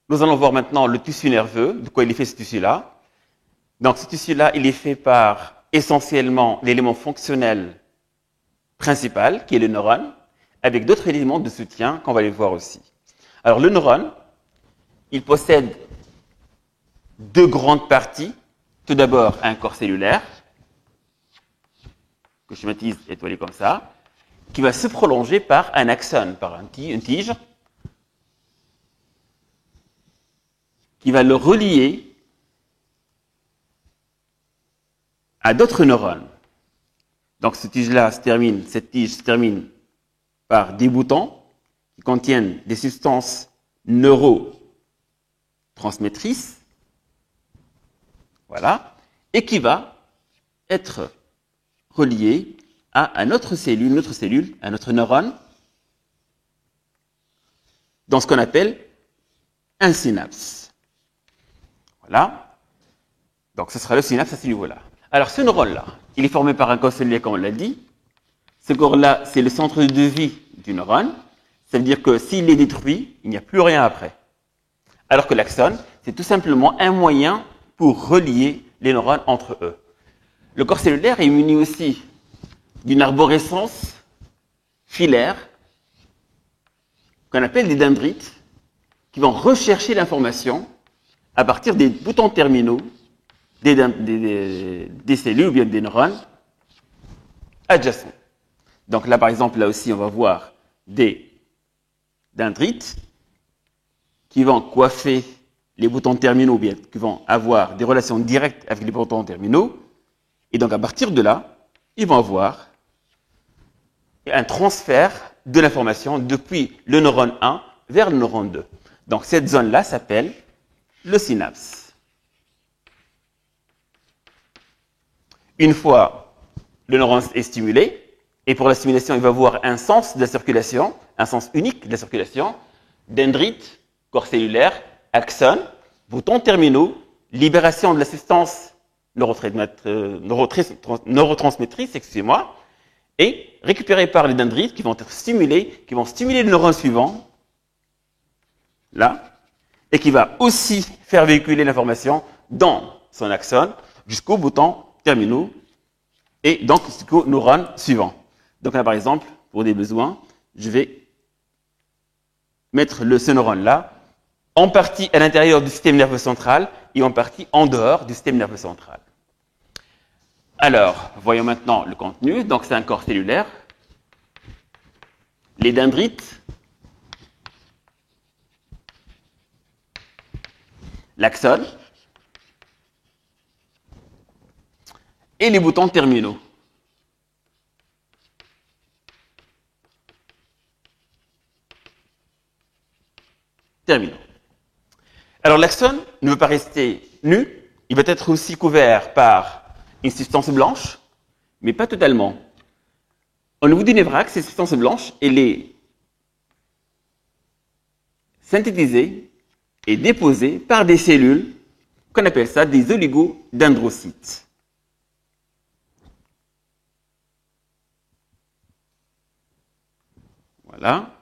Nous allons voir maintenant le tissu nerveux, de quoi il est fait ce tissu-là. Donc ce tissu-là, il est fait par essentiellement l'élément fonctionnel principal, qui est le neurone, avec d'autres éléments de soutien qu'on va aller voir aussi. Alors le neurone, il possède deux grandes parties. Tout d'abord, un corps cellulaire, que je schématise étoilé comme ça, qui va se prolonger par un axone, par une tige, qui va le relier à d'autres neurones. Donc cette tige se termine par des boutons qui contiennent des substances neurotransmettrices, voilà, et qui va être relié à une autre cellule, un autre neurone, dans ce qu'on appelle un synapse. Voilà. Donc ce sera le synapse à ce niveau-là. Alors ce neurone-là, il est formé par un corps cellulaire, comme on l'a dit. Ce corps-là, c'est le centre de vie du neurone. Ça veut dire que s'il est détruit, il n'y a plus rien après. Alors que l'axone, c'est tout simplement un moyen pour relier les neurones entre eux. Le corps cellulaire est muni aussi d'une arborescence filaire qu'on appelle des dendrites qui vont rechercher l'information à partir des boutons terminaux des cellules ou bien des neurones adjacents. Donc là, par exemple, là aussi, on va voir des dendrites qui vont coiffer les boutons terminaux, ou bien qui vont avoir des relations directes avec les boutons terminaux. Et donc, à partir de là, ils vont avoir un transfert de l'information depuis le neurone 1 vers le neurone 2. Donc, cette zone-là s'appelle le synapse. Une fois le neurone est stimulé, et pour la stimulation, il va avoir un sens de la circulation, un sens unique de la circulation, dendrite, corps cellulaire, axone, boutons terminaux, libération de la substance neurotransmettrice, excusez-moi, et récupéré par les dendrites qui vont être stimulés, qui vont stimuler le neurone suivant, là, et qui va aussi faire véhiculer l'information dans son axone jusqu'aux boutons terminaux et donc jusqu'au neurone suivant. Donc là, par exemple, pour des besoins, je vais mettre ce neurone-là en partie à l'intérieur du système nerveux central et en partie en dehors du système nerveux central. Alors, voyons maintenant le contenu. Donc, c'est un corps cellulaire. Les dendrites, l'axone et les boutons terminaux. Terminaux. Alors, l'axone ne veut pas rester nu. Il va être aussi couvert par une substance blanche, mais pas totalement. Au niveau du névrax, cette substance blanche, elle est synthétisée et déposée par des cellules qu'on appelle ça des oligodendrocytes. Voilà.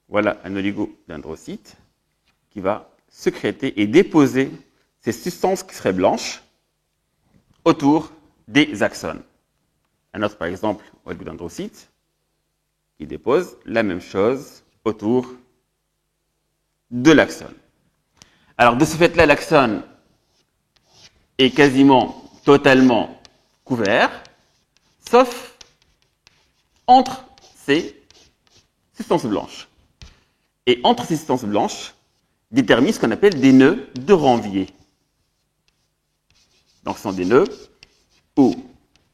Voilà un oligodendrocyte qui va sécréter et déposer ces substances qui seraient blanches autour des axones. Un autre, par exemple, oligodendrocyte qui dépose la même chose autour de l'axone. Alors, de ce fait-là, l'axone est quasiment totalement couvert, sauf entre ces substances blanches. Et entre ces substances blanches, détermine ce qu'on appelle des nœuds de Ranvier. Donc, ce sont des nœuds où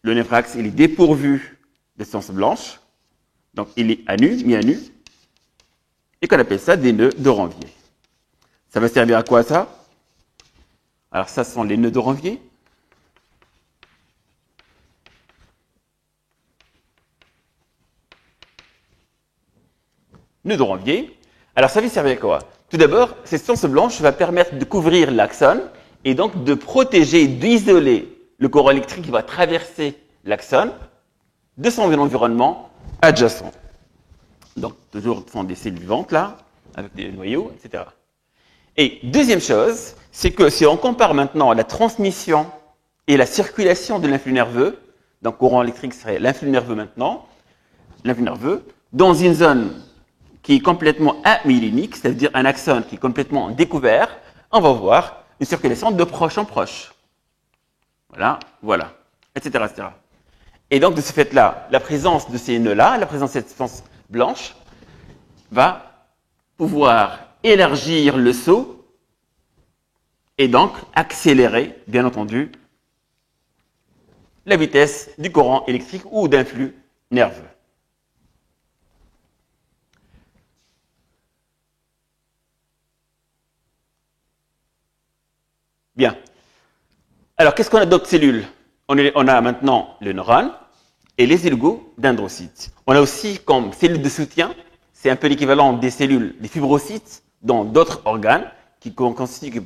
le névrax il est dépourvu de substances blanches, donc il est à nu, mis à nu, et qu'on appelle ça des nœuds de Ranvier. Ça va servir à quoi ça? Alors, ça sont les nœuds de Ranvier. Nœuds de Ranvier. Alors, ça va servir à quoi? Tout d'abord, cette substance blanche va permettre de couvrir l'axone et donc de protéger, d'isoler le courant électrique qui va traverser l'axone de son environnement adjacent. Donc, toujours ce sont des cellules vivantes, là, avec des noyaux, etc. Et deuxième chose, c'est que si on compare maintenant la transmission et la circulation de l'influx nerveux, donc courant électrique serait l'influx nerveux maintenant, l'influx nerveux, dans une zone qui est complètement amyélénique, c'est-à-dire un axone qui est complètement découvert, on va voir une circulation de proche en proche. Voilà, voilà, etc., etc. Et donc, de ce fait-là, la présence de ces nœuds-là, la présence de cette substance blanche, va pouvoir élargir le saut et donc accélérer, bien entendu, la vitesse du courant électrique ou d'influx nerveux. Bien. Alors, qu'est-ce qu'on a d'autres cellules? On a maintenant le neurone et les oligodendrocytes. On a aussi comme cellules de soutien, c'est un peu l'équivalent des cellules, des fibrocytes dans d'autres organes qui contiennent,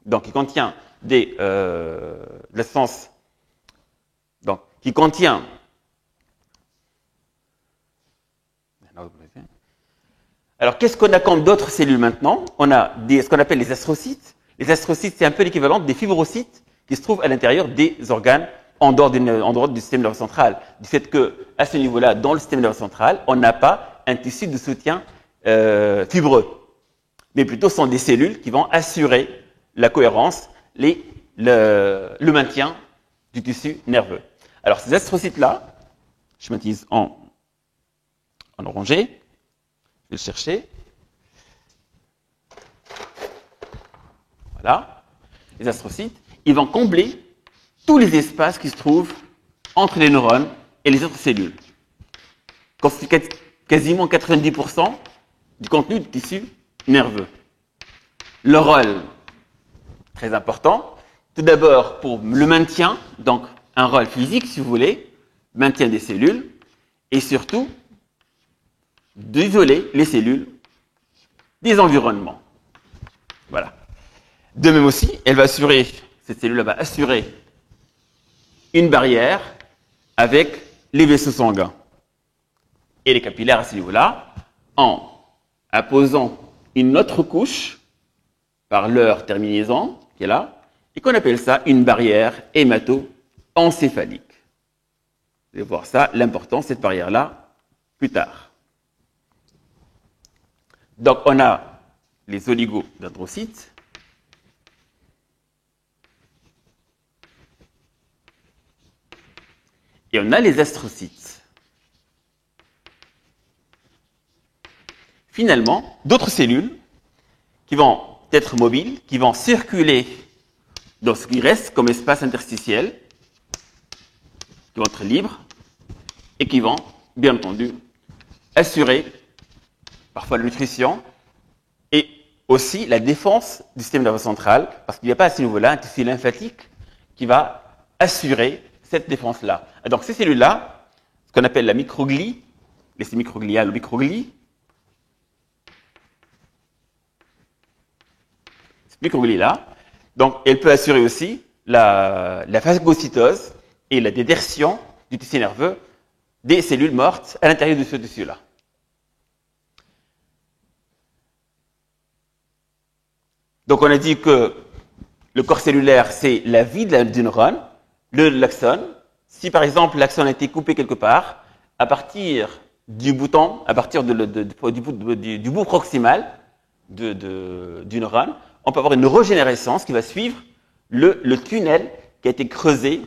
donc qui contient de l'essence, donc qui contient Alors, qu'est-ce qu'on a comme d'autres cellules maintenant? On a ce qu'on appelle les astrocytes. Les astrocytes, c'est un peu l'équivalent des fibrocytes qui se trouvent à l'intérieur des organes en dehors du système nerveux central. Du fait que, à ce niveau-là, dans le système nerveux central, on n'a pas un tissu de soutien fibreux. Mais plutôt, ce sont des cellules qui vont assurer la cohérence, le maintien du tissu nerveux. Alors, ces astrocytes-là, je schématise en orangé, je vais le chercher. Voilà. Les astrocytes, ils vont combler tous les espaces qui se trouvent entre les neurones et les autres cellules. Constituent quasiment 90% du contenu du tissu nerveux. Leur rôle, très important, tout d'abord pour le maintien, donc un rôle physique si vous voulez, maintien des cellules, et surtout d'isoler les cellules des environnements. Voilà. De même aussi, cette cellule va assurer une barrière avec les vaisseaux sanguins et les capillaires à ce niveau-là, en apposant une autre couche par leur terminaison, qui est là, et qu'on appelle ça une barrière hémato-encéphalique. Vous allez voir ça, l'importance de cette barrière-là, plus tard. Donc, on a les oligodendrocytes. Et on a les astrocytes. Finalement, d'autres cellules qui vont être mobiles, qui vont circuler dans ce qui reste comme espace interstitiel, qui vont être libres et qui vont, bien entendu, assurer parfois la nutrition et aussi la défense du système nerveux central, parce qu'il n'y a pas à ce niveau-là un tissu lymphatique qui va assurer cette défense-là. Donc ces cellules-là, ce qu'on appelle la microglie, les microgliales ou microglies, cette microglie-là, donc elle peut assurer aussi la phagocytose et la désertion du tissu nerveux des cellules mortes à l'intérieur de ce tissu-là. Donc on a dit que le corps cellulaire, c'est la vie du neurone, l'axone. Si par exemple l'axone a été coupé quelque part, à partir du bouton, à partir du bout proximal du neurone, on peut avoir une régénérescence qui va suivre le tunnel qui a été creusé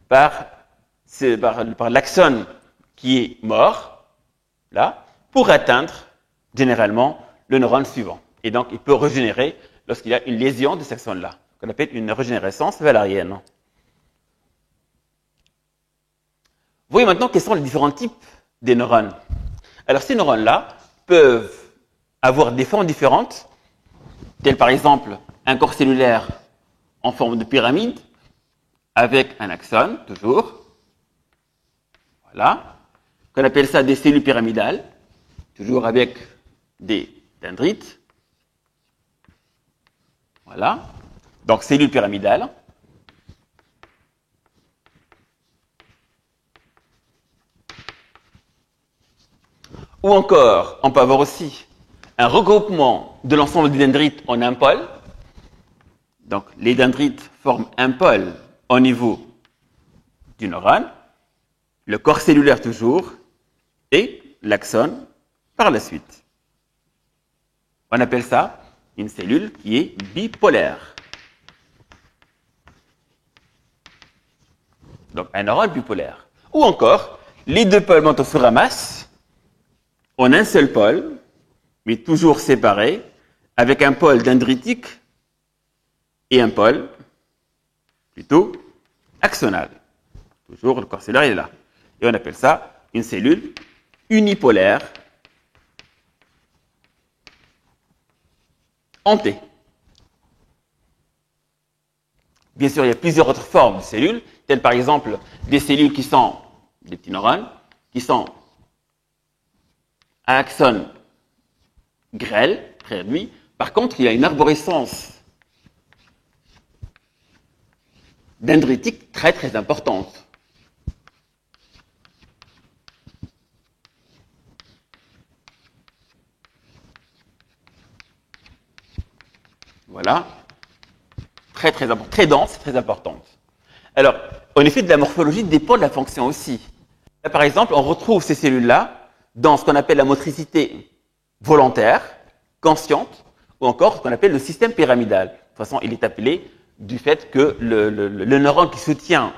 par l'axone qui est mort, là, pour atteindre généralement le neurone suivant. Et donc il peut régénérer lorsqu'il y a une lésion de cet axone-là, qu'on appelle une régénérescence valérienne. Vous voyez maintenant quels sont les différents types des neurones. Alors ces neurones-là peuvent avoir des formes différentes, telles par exemple un corps cellulaire en forme de pyramide, avec un axone, toujours. Voilà. Qu'on appelle ça des cellules pyramidales, toujours avec des dendrites. Voilà. Donc cellules pyramidales. Ou encore, on peut avoir aussi un regroupement de l'ensemble des dendrites en un pôle. Donc, les dendrites forment un pôle au niveau du neurone, le corps cellulaire toujours, et l'axone par la suite. On appelle ça une cellule qui est bipolaire. Donc, un neurone bipolaire. Ou encore, les deux pôles mentaux se ramassent en un seul pôle, mais toujours séparés, avec un pôle dendritique et un pôle plutôt axonal. Toujours, le corps cellulaire est là. Et on appelle ça une cellule unipolaire en T. Bien sûr, il y a plusieurs autres formes de cellules, telles par exemple des cellules qui sont des petits neurones, qui sont à axone grêle, très réduit. Par contre, il y a une arborescence dendritique très très importante. Voilà. Très dense, très importante. Alors, en effet, de la morphologie dépend de la fonction aussi. Là, par exemple, on retrouve ces cellules-là dans ce qu'on appelle la motricité volontaire, consciente, ou encore ce qu'on appelle le système pyramidal. De toute façon, il est appelé du fait que le neurone qui soutient,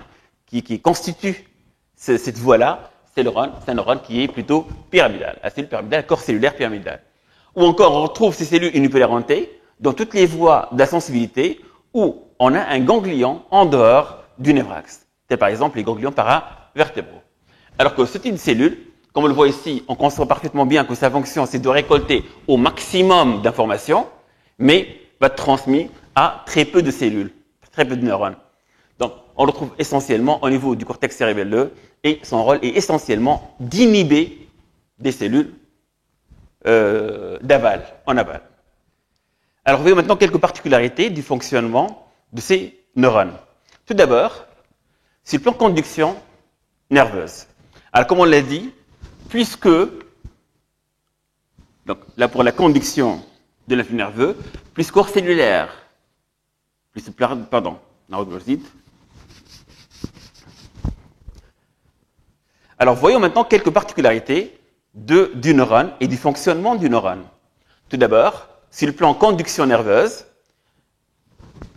qui constitue cette voie-là, c'est un neurone qui est plutôt pyramidal. La cellule pyramidale, corps cellulaire pyramidal. Ou encore, on retrouve ces cellules unipolaires en T dans toutes les voies de la sensibilité où on a un ganglion en dehors du névraxe. C'est par exemple les ganglions paravertébraux. Alors que ce type de cellule, comme on le voit ici, on comprend parfaitement bien que sa fonction, c'est de récolter au maximum d'informations, mais va être transmis à très peu de cellules, très peu de neurones. Donc, on le trouve essentiellement au niveau du cortex cérébelleux et son rôle est essentiellement d'inhiber des cellules d'aval, en aval. Alors, voyons maintenant quelques particularités du fonctionnement de ces neurones. Tout d'abord, sur le plan de conduction nerveuse. Alors, comme on l'a dit, puisque, donc là pour la conduction de l'influx nerveux, plus corps cellulaire, Alors, voyons maintenant quelques particularités du neurone et du fonctionnement du neurone. Tout d'abord, sur le plan conduction nerveuse,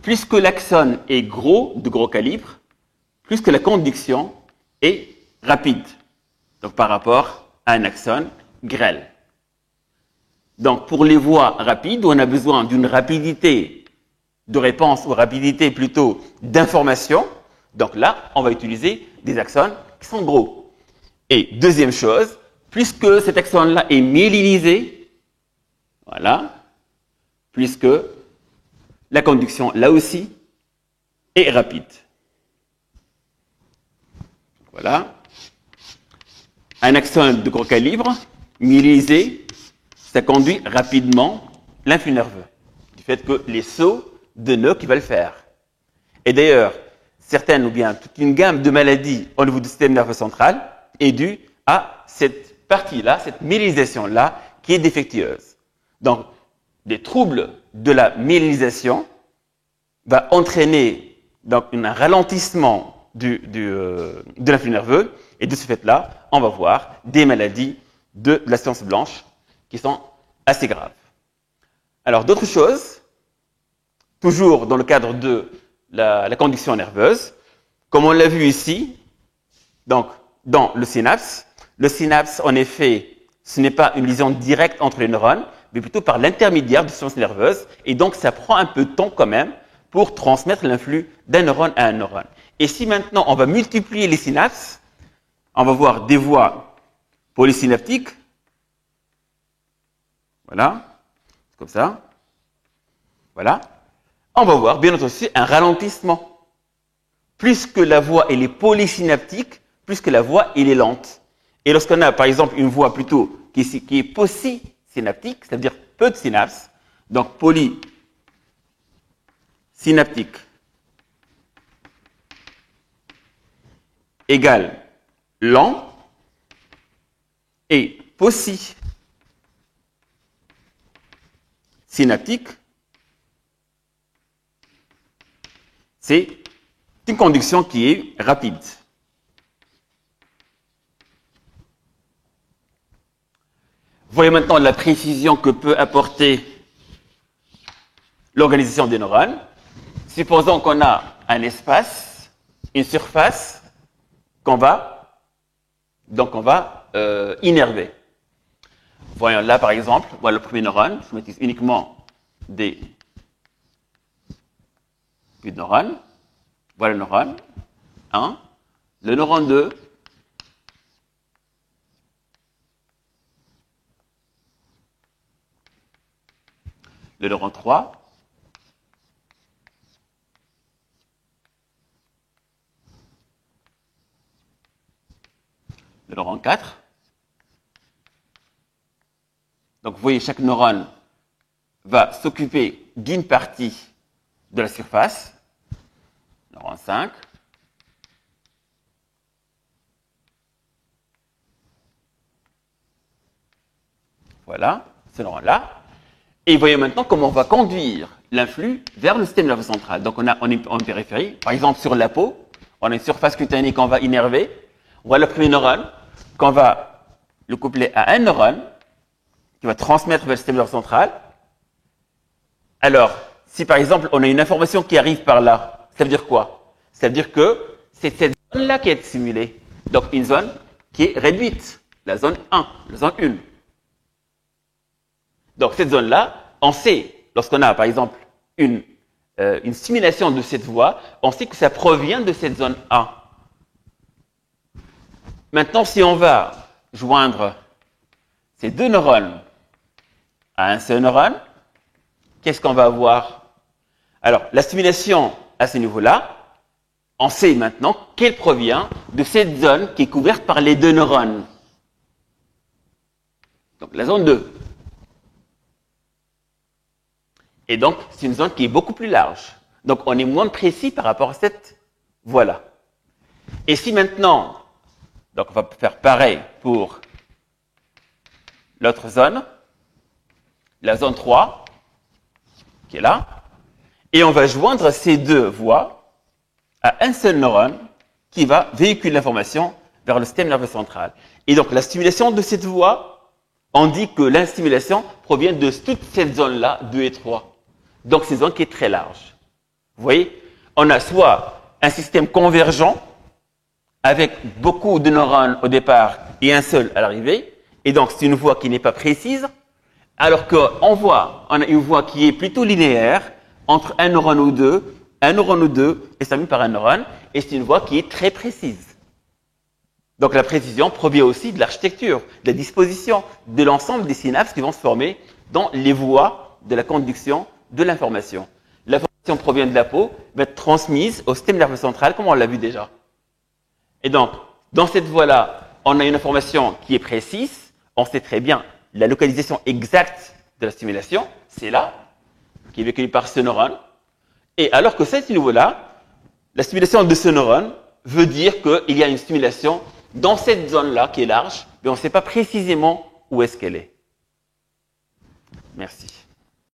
plus que l'axone est gros, de gros calibre, plus que la conduction est rapide. Donc, par rapport à un axone grêle. Donc, pour les voies rapides, où on a besoin d'une rapidité de réponse, ou rapidité plutôt d'information, donc là, on va utiliser des axones qui sont gros. Et deuxième chose, puisque cet axone-là est myélinisé, voilà, puisque la conduction, là aussi, est rapide. Voilà. Un axone de gros calibre, myélinisé, ça conduit rapidement l'influx nerveux, du fait que les sauts de nœuds qui va le faire. Et d'ailleurs, certaines ou bien toute une gamme de maladies au niveau du système nerveux central est due à cette partie-là, cette myélinisation-là, qui est défectueuse. Donc, des troubles de la myélinisation va entraîner donc un ralentissement de l'influx nerveux, et de ce fait-là, on va voir des maladies de la séance blanche qui sont assez graves. Alors, d'autres choses, toujours dans le cadre de la conduction nerveuse, comme on l'a vu ici, donc dans le synapse, en effet, ce n'est pas une liaison directe entre les neurones, mais plutôt par l'intermédiaire de substances nerveuses, et donc ça prend un peu de temps quand même pour transmettre l'influx d'un neurone à un neurone. Et si maintenant on va multiplier les synapses, on va voir des voies polysynaptiques, voilà, comme ça, voilà, on va voir bien entendu un ralentissement. Plus que la voie elle est polysynaptique, plus que la voie elle est lente. Et lorsqu'on a par exemple une voie plutôt qui est posysynaptique, c'est-à-dire peu de synapses, donc polysynaptique égale lent, et posy synaptique, c'est une conduction qui est rapide. Voyez maintenant la précision que peut apporter l'organisation des neurones. Supposons qu'on a un espace, une surface qu'on va innerver. Voyons là par exemple, voilà le premier neurone, je m'utilise uniquement des neurones. Voilà le neurone 1, le neurone 2, le neurone 3, le neurone 4. Donc vous voyez, chaque neurone va s'occuper d'une partie de la surface. Neurone 5. Voilà, ce neurone-là. Et vous voyez maintenant comment on va conduire l'influx vers le système nerveux central. Donc on a en périphérie, par exemple sur la peau, on a une surface cutanée qu'on va innerver. On voit le premier neurone qu'on va le coupler à un neurone qui va transmettre vers le système nerveux central. Alors, si par exemple on a une information qui arrive par là, ça veut dire quoi? Ça veut dire que c'est cette zone-là qui est stimulée. Donc une zone qui est réduite, la zone 1, la zone 1. Donc cette zone-là, on sait, lorsqu'on a par exemple une stimulation de cette voie, on sait que ça provient de cette zone A. Maintenant, si on va joindre ces deux neurones à un seul neurone, qu'est-ce qu'on va avoir? Alors, la stimulation à ce niveau-là, on sait maintenant qu'elle provient de cette zone qui est couverte par les deux neurones. Donc, la zone 2. Et donc, c'est une zone qui est beaucoup plus large. Donc, on est moins précis par rapport à cette voie-là. Et si maintenant, donc on va faire pareil pour l'autre zone, la zone 3, qui est là, et on va joindre ces deux voies à un seul neurone qui va véhiculer l'information vers le système nerveux central. Et donc, la stimulation de cette voie, on dit que la stimulation provient de toute cette zone-là, 2 et 3. Donc, c'est une zone qui est très large. Vous voyez, on a soit un système convergent avec beaucoup de neurones au départ et un seul à l'arrivée, et donc c'est une voie qui n'est pas précise, alors qu'on a une voie qui est plutôt linéaire entre un neurone ou deux, et ça termine par un neurone, et c'est une voie qui est très précise. Donc la précision provient aussi de l'architecture, de la disposition, de l'ensemble des synapses qui vont se former dans les voies de la conduction de l'information. L'information provient de la peau, va être transmise au système nerveux central, comme on l'a vu déjà. Et donc, dans cette voie-là, on a une information qui est précise, on sait très bien la localisation exacte de la stimulation, c'est là, qui est véhiculée par ce neurone. Et alors que cette niveau-là, la stimulation de ce neurone veut dire qu'il y a une stimulation dans cette zone-là qui est large, mais on ne sait pas précisément où est-ce qu'elle est. Merci.